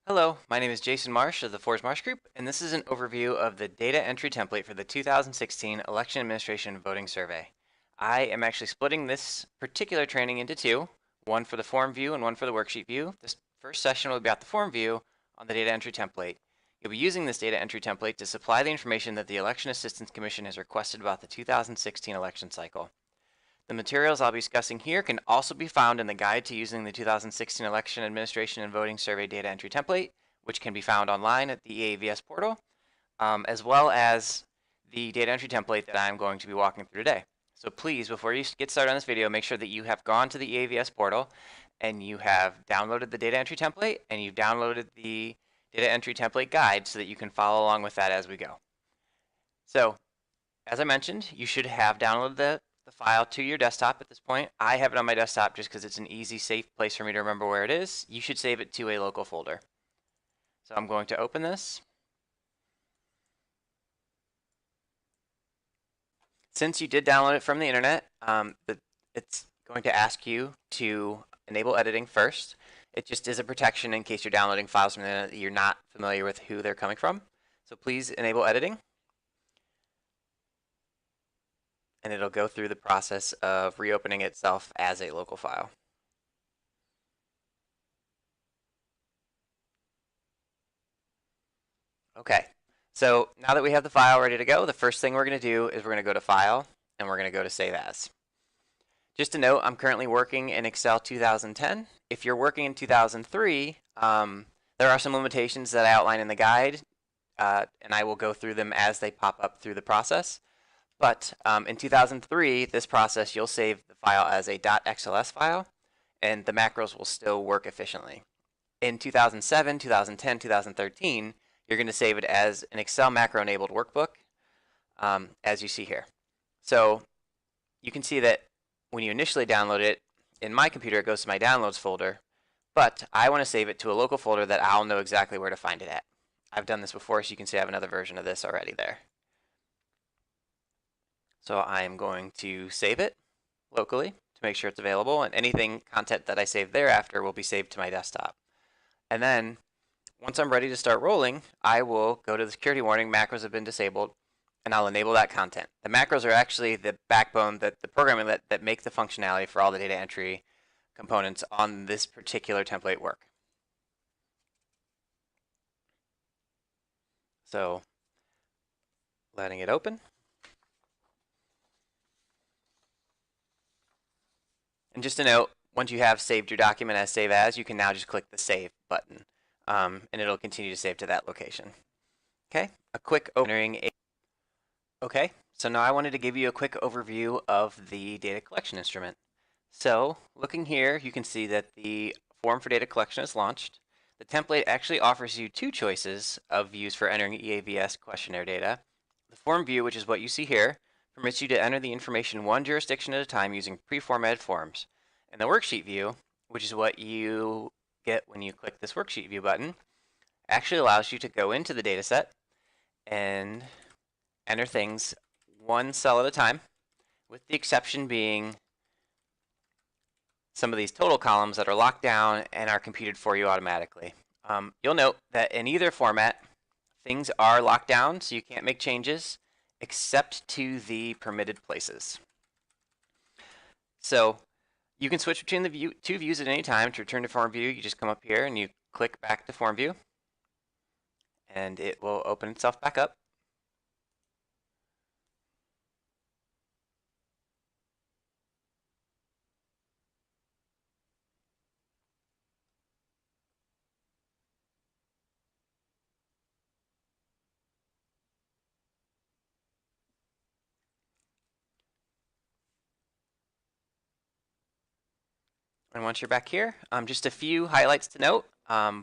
Hello, my name is Jason Marsh of the Force Marsh Group, and this is an overview of the data entry template for the 2016 Election Administration Voting Survey. I am actually splitting this particular training into two, one for the form view and one for the worksheet view. This first session will be about the form view on the data entry template. You'll be using this data entry template to supply the information that the Election Assistance Commission has requested about the 2016 election cycle. The materials I'll be discussing here can also be found in the guide to using the 2016 Election Administration and Voting Survey data entry template, which can be found online at the EAVS portal, as well as the data entry template that I'm going to be walking through today. So please, before you get started on this video, make sure that you have gone to the EAVS portal and you have downloaded the data entry template and you've downloaded the data entry template guide so that you can follow along with that as we go. So, as I mentioned, you should have downloaded the file to your desktop at this point. I have it on my desktop just because it's an easy, safe place for me to remember where it is. You should save it to a local folder. So I'm going to open this. Since you did download it from the internet, it's going to ask you to enable editing first. It just is a protection in case you're downloading files from the internet that you're not familiar with who they're coming from. So please enable editing. And it'll go through the process of reopening itself as a local file. Okay, so now that we have the file ready to go, the first thing we're going to do is we're going to go to File, and we're going to go to Save As. Just a note, I'm currently working in Excel 2010. If you're working in 2003, there are some limitations that I outline in the guide, and I will go through them as they pop up through the process. But in 2003, this process, you'll save the file as a .xls file, and the macros will still work efficiently. In 2007, 2010, 2013, you're going to save it as an Excel macro-enabled workbook, as you see here. So you can see that when you initially download it, in my computer, it goes to my downloads folder, but I want to save it to a local folder that I'll know exactly where to find it at. I've done this before, so you can see I have another version of this already there. So I'm going to save it locally to make sure it's available, and anything content that I save thereafter will be saved to my desktop. And then once I'm ready to start rolling, I will go to the security warning, macros have been disabled, and I'll enable that content. The macros are actually the backbone, the programming that make the functionality for all the data entry components on this particular template work. So letting it open. And just a note, once you have saved your document as Save As, you can now just click the Save button, and it'll continue to save to that location. Okay, a quick overview. Okay, so now I wanted to give you a quick overview of the data collection instrument. So, looking here, you can see that the form for data collection is launched. The template actually offers you two choices of views for entering EAVS questionnaire data. The form view, which is what you see here, permits you to enter the information one jurisdiction at a time using pre-formatted forms. And the worksheet view, which is what you get when you click this worksheet view button, actually allows you to go into the data set and enter things one cell at a time, with the exception being some of these total columns that are locked down and are computed for you automatically. You'll note that in either format, things are locked down, so you can't make changes except to the permitted places. So you can switch between the two views at any time. To return to form view, you just come up here and you click back to form view, and it will open itself back up. And once you're back here, just a few highlights to note.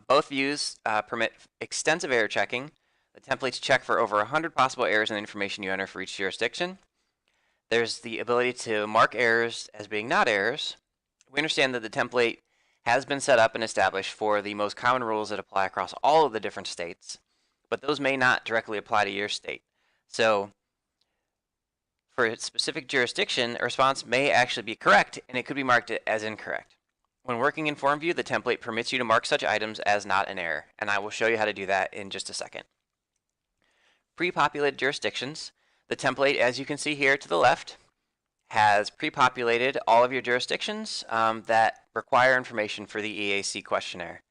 Both views permit extensive error checking. The templates check for over 100 possible errors in the information you enter for each jurisdiction. There's the ability to mark errors as being not errors. We understand that the template has been set up and established for the most common rules that apply across all of the different states, but those may not directly apply to your state. So for a specific jurisdiction, a response may actually be correct, and it could be marked as incorrect. When working in Formview, the template permits you to mark such items as not an error, and I will show you how to do that in just a second. Pre-populated jurisdictions. The template, as you can see here to the left, has pre-populated all of your jurisdictions that require information for the EAC questionnaire.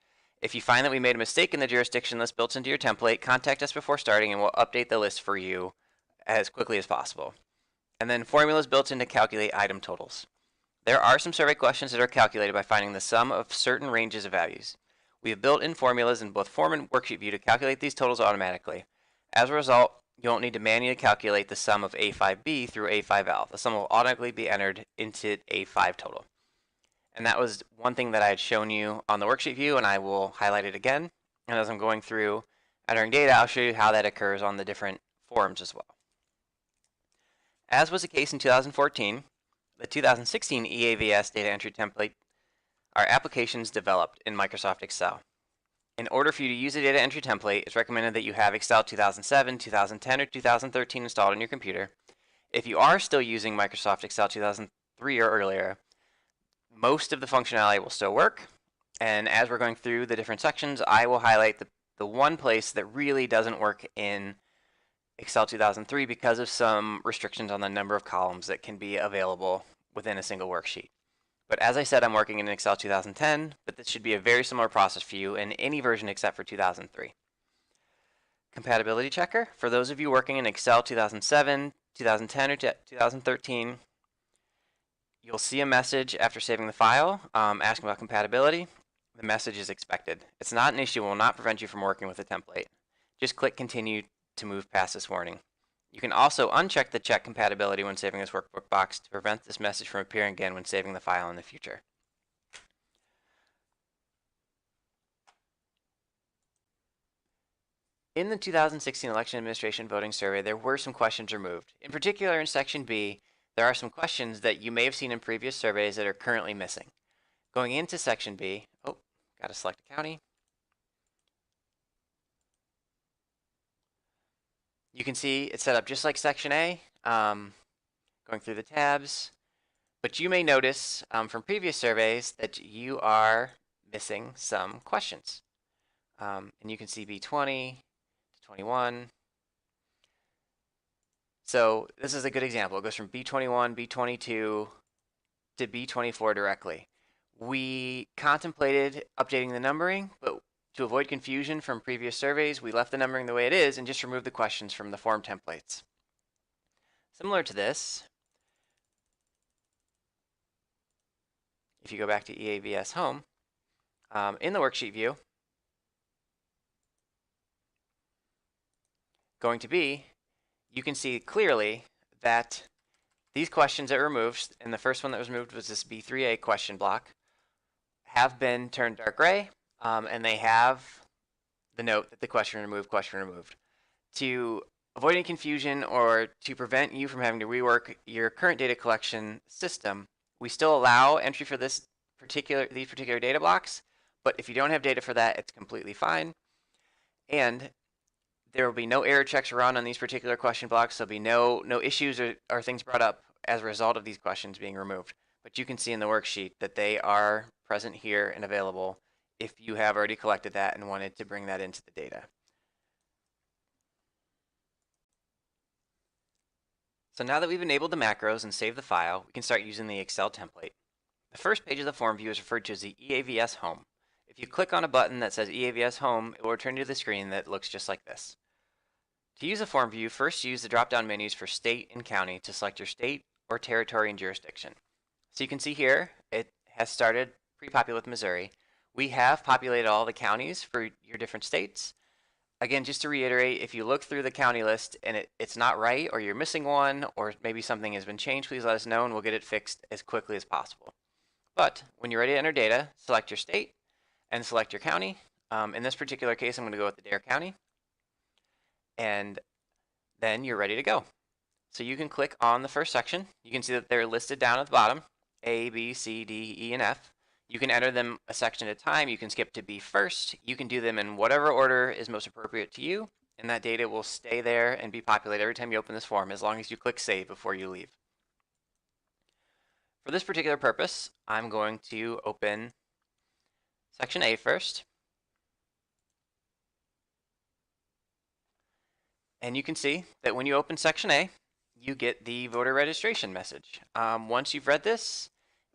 If you find that we made a mistake in the jurisdiction list built into your template, contact us before starting and we'll update the list for you as quickly as possible. And then formulas built in to calculate item totals. There are some survey questions that are calculated by finding the sum of certain ranges of values. We have built in formulas in both Form and Worksheet View to calculate these totals automatically. As a result, you won't need to manually calculate the sum of A5B through A5L. The sum will automatically be entered into A5 total. And that was one thing that I had shown you on the Worksheet View, and I will highlight it again. And as I'm going through entering data, I'll show you how that occurs on the different forms as well. As was the case in 2014, the 2016 EAVS data entry template are applications developed in Microsoft Excel. In order for you to use a data entry template, it's recommended that you have Excel 2007, 2010, or 2013 installed on your computer. If you are still using Microsoft Excel 2003 or earlier, most of the functionality will still work. And as we're going through the different sections, I will highlight the one place that really doesn't work in Excel 2003 because of some restrictions on the number of columns that can be available within a single worksheet. But as I said, I'm working in Excel 2010, but this should be a very similar process for you in any version except for 2003. Compatibility checker. For those of you working in Excel 2007, 2010, or 2013, you'll see a message after saving the file asking about compatibility. The message is expected. It's not an issue. It will not prevent you from working with the template. Just click continue to move past this warning. You can also uncheck the check compatibility when saving this workbook box to prevent this message from appearing again when saving the file in the future. In the 2016 Election Administration Voting Survey, there were some questions removed. In particular, in Section B, there are some questions that you may have seen in previous surveys that are currently missing. Going into Section B, got to select a county. You can see it's set up just like Section A, going through the tabs. But you may notice from previous surveys that you are missing some questions. And you can see B20 to 21. So this is a good example. It goes from B21, B22 to B24 directly. We contemplated updating the numbering, but to avoid confusion from previous surveys, we left the numbering the way it is and just removed the questions from the form templates. Similar to this, if you go back to EBS Home, in the worksheet view, going to be, you can see clearly that these questions that were removed, and the first one that was removed was this B3A question block, have been turned dark gray, and they have the note that the question removed. To avoid any confusion or to prevent you from having to rework your current data collection system, we still allow entry for these particular data blocks, but if you don't have data for that, it's completely fine. And there will be no error checks run on these particular question blocks. There'll be no issues or things brought up as a result of these questions being removed. But you can see in the worksheet that they are present here and available if you have already collected that and wanted to bring that into the data. So now that we've enabled the macros and saved the file, we can start using the Excel template. The first page of the form view is referred to as the EAVS Home. If you click on a button that says EAVS Home, it will return you to the screen that looks just like this. To use a form view, first use the drop-down menus for state and county to select your state or territory and jurisdiction. So you can see here, it has started pre-populate with Missouri. We have populated all the counties for your different states. Again, just to reiterate, if you look through the county list and it's not right, or you're missing one, or maybe something has been changed, please let us know and we'll get it fixed as quickly as possible. But when you're ready to enter data, select your state and select your county. In this particular case, I'm going to go with the Dare County. And then you're ready to go. So you can click on the first section. You can see that they're listed down at the bottom, A, B, C, D, E, and F. You can enter them a section at a time. You can skip to B first. You can do them in whatever order is most appropriate to you, and that data will stay there and be populated every time you open this form as long as you click Save before you leave. For this particular purpose, I'm going to open section A first. And you can see that when you open section A, you get the voter registration message. Once you've read this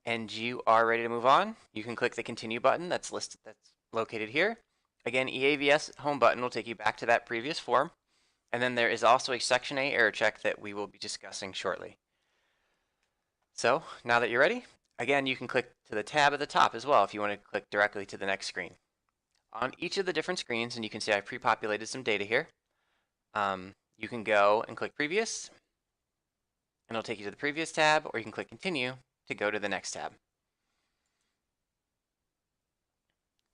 and you are ready to move on, you can click the continue button that's located here. Again, EBS Home button will take you back to that previous form. And then there is also a section A error check that we will be discussing shortly. So now that you're ready, again, you can click to the tab at the top as well if you want to click directly to the next screen. On each of the different screens, and you can see I pre-populated some data here, you can go and click previous, and it'll take you to the previous tab, or you can click continue to go to the next tab.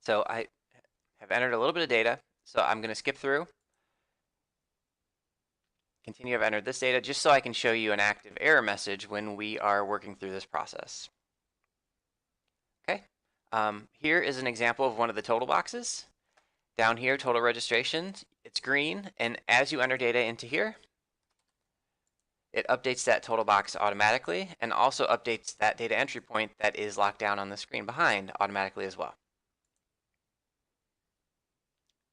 So I have entered a little bit of data, so I'm going to skip through. Continue, I've entered this data just so I can show you an active error message when we are working through this process. Okay, here is an example of one of the total boxes. Down here, total registrations, it's green, and as you enter data into here, it updates that total box automatically and also updates that data entry point that is locked down on the screen behind automatically as well.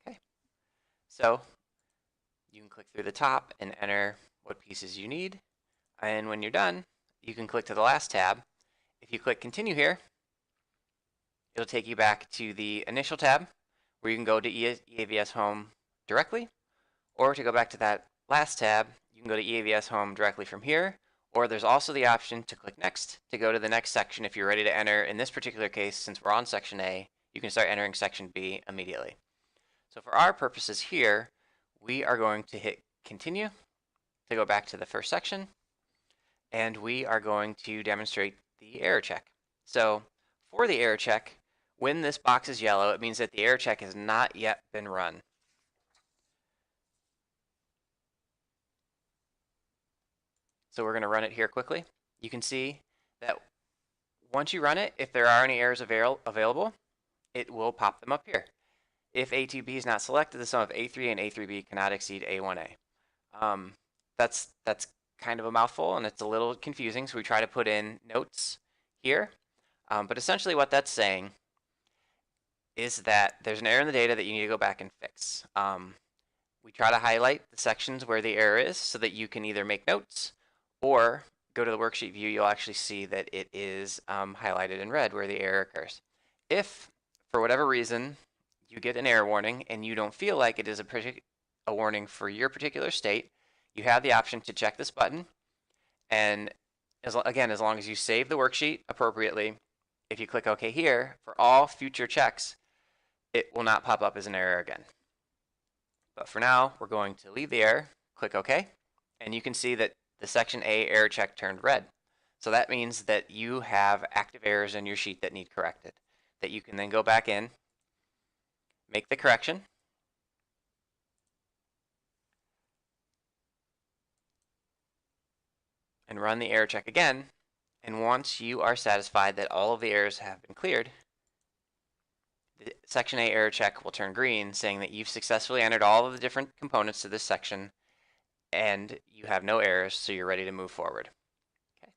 Okay, so you can click through the top and enter what pieces you need, and when you're done, you can click to the last tab. If you click continue here, it'll take you back to the initial tab where you can go to EBS Home directly, or to go back to that last tab, you can go to EBS Home directly from here, or there's also the option to click next to go to the next section if you're ready to enter. In this particular case, since we're on section A, you can start entering section B immediately. So for our purposes here, we are going to hit continue to go back to the first section, and we are going to demonstrate the error check. So for the error check, when this box is yellow, it means that the error check has not yet been run. So we're going to run it here quickly. You can see that once you run it, if there are any errors available, it will pop them up here. If A2B is not selected, the sum of A3 and A3B cannot exceed A1A. That's kind of a mouthful and it's a little confusing, so we try to put in notes here. But essentially what that's saying is that there's an error in the data that you need to go back and fix. We try to highlight the sections where the error is so that you can either make notes or go to the worksheet view. You'll actually see that it is highlighted in red where the error occurs. If, for whatever reason, you get an error warning and you don't feel like it is a warning for your particular state, you have the option to check this button. And again, as long as you save the worksheet appropriately, if you click OK here, for all future checks, it will not pop up as an error again. But for now, we're going to leave the error, click OK, and you can see that the section A error check turned red. So that means that you have active errors in your sheet that need corrected, that you can then go back in, make the correction, and run the error check again. And once you are satisfied that all of the errors have been cleared, the section A error check will turn green, saying that you've successfully entered all of the different components to this section and you have no errors, so you're ready to move forward. Okay.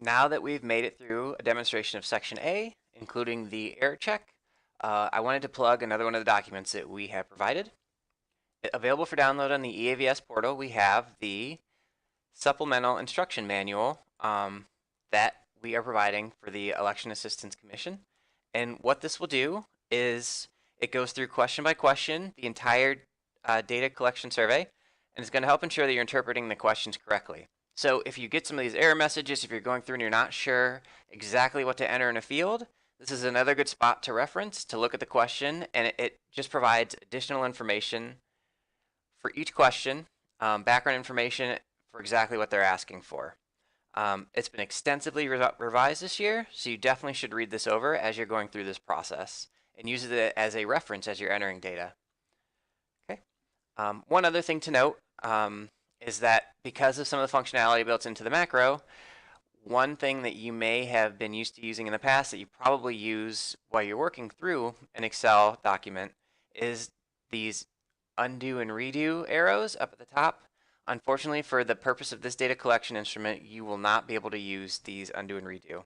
Now that we've made it through a demonstration of section A, including the error check, I wanted to plug another one of the documents that we have provided. Available for download on the EAVS portal, we have the Supplemental Instruction Manual that we are providing for the Election Assistance Commission. And what this will do is it goes through question by question the entire data collection survey, and it's going to help ensure that you're interpreting the questions correctly. So if you get some of these error messages, if you're going through and you're not sure exactly what to enter in a field, this is another good spot to reference, to look at the question, and it just provides additional information for each question, background information for exactly what they're asking for. It's been extensively revised this year, so you definitely should read this over as you're going through this process and use it as a reference as you're entering data. Okay. One other thing to note is that because of some of the functionality built into the macro, one thing that you may have been used to using in the past that you probably use while you're working through an Excel document is these undo and redo arrows up at the top. Unfortunately, for the purpose of this data collection instrument, you will not be able to use these undo and redo.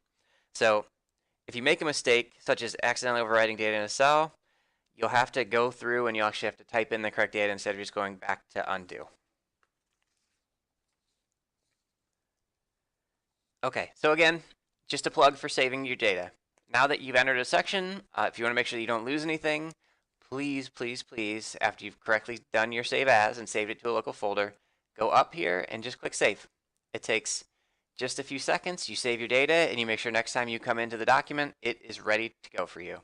So if you make a mistake, such as accidentally overwriting data in a cell, you'll have to go through and you'll actually have to type in the correct data instead of just going back to undo. Okay, so again, just a plug for saving your data. Now that you've entered a section, if you want to make sure that you don't lose anything, please, please, please, after you've correctly done your save as and saved it to a local folder, go up here and just click save. It takes just a few seconds. You save your data and you make sure next time you come into the document, it is ready to go for you.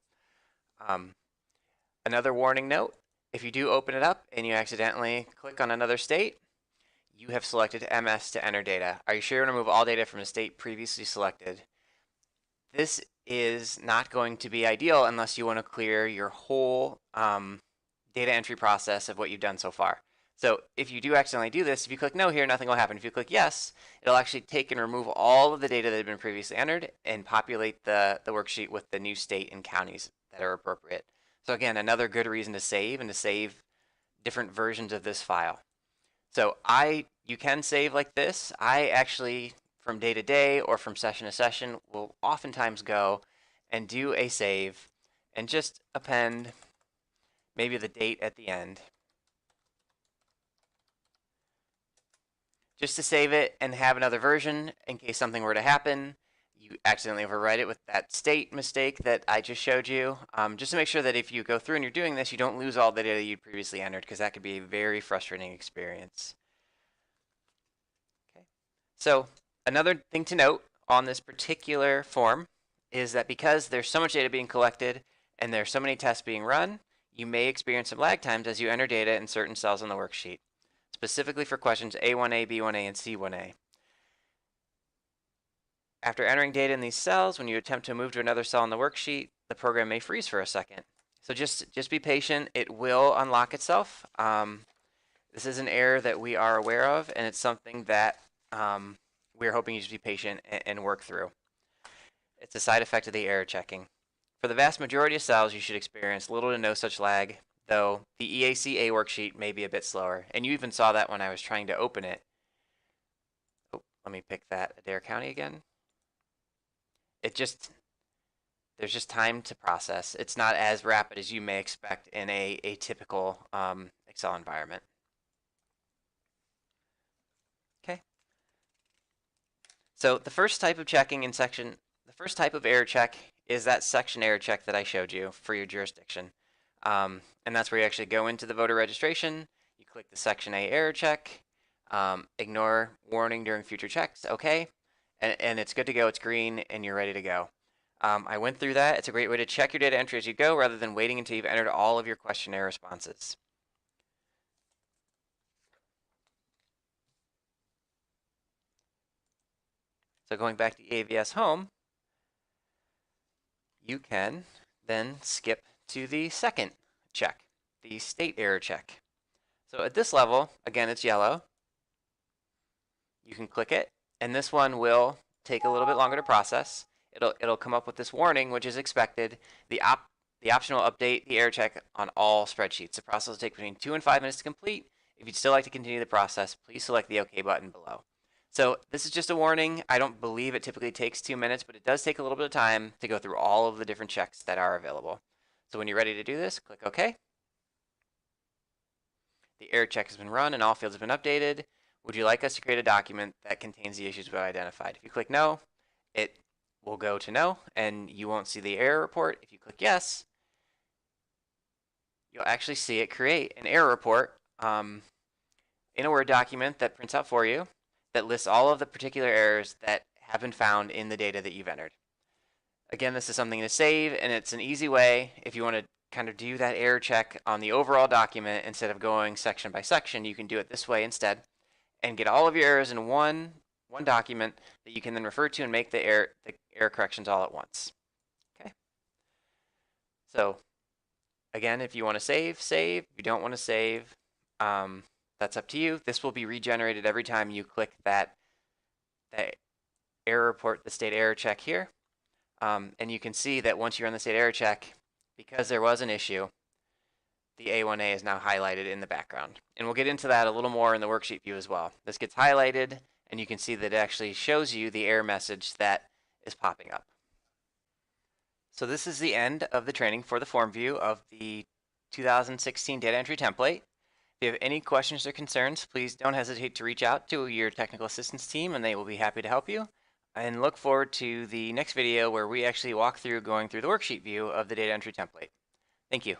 Another warning note, if you do open it up and you accidentally click on another state, you have selected MS to enter data. Are you sure you want to remove all data from a state previously selected? This is not going to be ideal unless you want to clear your whole data entry process of what you've done so far. So if you do accidentally do this, if you click no here, nothing will happen. If you click yes, it'll actually take and remove all of the data that had been previously entered and populate the worksheet with the new state and counties that are appropriate. So again, another good reason to save and to save different versions of this file. So you can save like this. I actually, from day to day or from session to session, will oftentimes go and do a save and just append maybe the date at the end. Just to save it and have another version in case something were to happen. You accidentally overwrite it with that state mistake that I just showed you. Just to make sure that if you go through and you're doing this, you don't lose all the data you previously entered, because that could be a very frustrating experience. Okay. So another thing to note on this particular form is that because there's so much data being collected and there's so many tests being run, you may experience some lag times as you enter data in certain cells on the worksheet, specifically for questions A1A, B1A, and C1A. After entering data in these cells, when you attempt to move to another cell on the worksheet, the program may freeze for a second. So just be patient. It will unlock itself. This is an error that we are aware of, and it's something that we're hoping you just be patient and work through. It's a side effect of the error checking. For the vast majority of cells, you should experience little to no such lag, though the EACA worksheet may be a bit slower. And you even saw that when I was trying to open it. Oh, let me pick that Adair County again. There's just time to process. It's not as rapid as you may expect in a typical Excel environment. Okay. So the first type of checking in section, the first type of error check is that section error check that I showed you for your jurisdiction. And that's where you actually go into the voter registration, you click the section A error check, ignore warning during future checks, okay, and it's good to go, it's green, and you're ready to go. I went through that. It's a great way to check your data entry as you go rather than waiting until you've entered all of your questionnaire responses. So going back to EBS Home, you can then skip to the second check, the state error check. So at this level, again, it's yellow. You can click it, and this one will take a little bit longer to process. It'll come up with this warning, which is expected. The optional update the error check on all spreadsheets. The process will take between 2 and 5 minutes to complete. If you'd still like to continue the process, please select the OK button below. So this is just a warning. I don't believe it typically takes 2 minutes, but it does take a little bit of time to go through all of the different checks that are available. So when you're ready to do this, click OK. The error check has been run and all fields have been updated. Would you like us to create a document that contains the issues we've identified? If you click no, it will go to no, and you won't see the error report. If you click yes, you'll actually see it create an error report in a Word document that prints out for you that lists all of the particular errors that have been found in the data that you've entered. Again, this is something to save, and it's an easy way if you want to kind of do that error check on the overall document instead of going section by section. You can do it this way instead and get all of your errors in one document that you can then refer to and make the error corrections all at once. Okay. So again, if you want to save. If you don't want to save, that's up to you. This will be regenerated every time you click that error report, the state error check here. And you can see that once you're on the state error check, because there was an issue, the A1A is now highlighted in the background. And we'll get into that a little more in the worksheet view as well. This gets highlighted, and you can see that it actually shows you the error message that is popping up. So this is the end of the training for the form view of the 2016 data entry template. If you have any questions or concerns, please don't hesitate to reach out to your technical assistance team and they will be happy to help you. And look forward to the next video where we actually walk through going through the worksheet view of the data entry template. Thank you.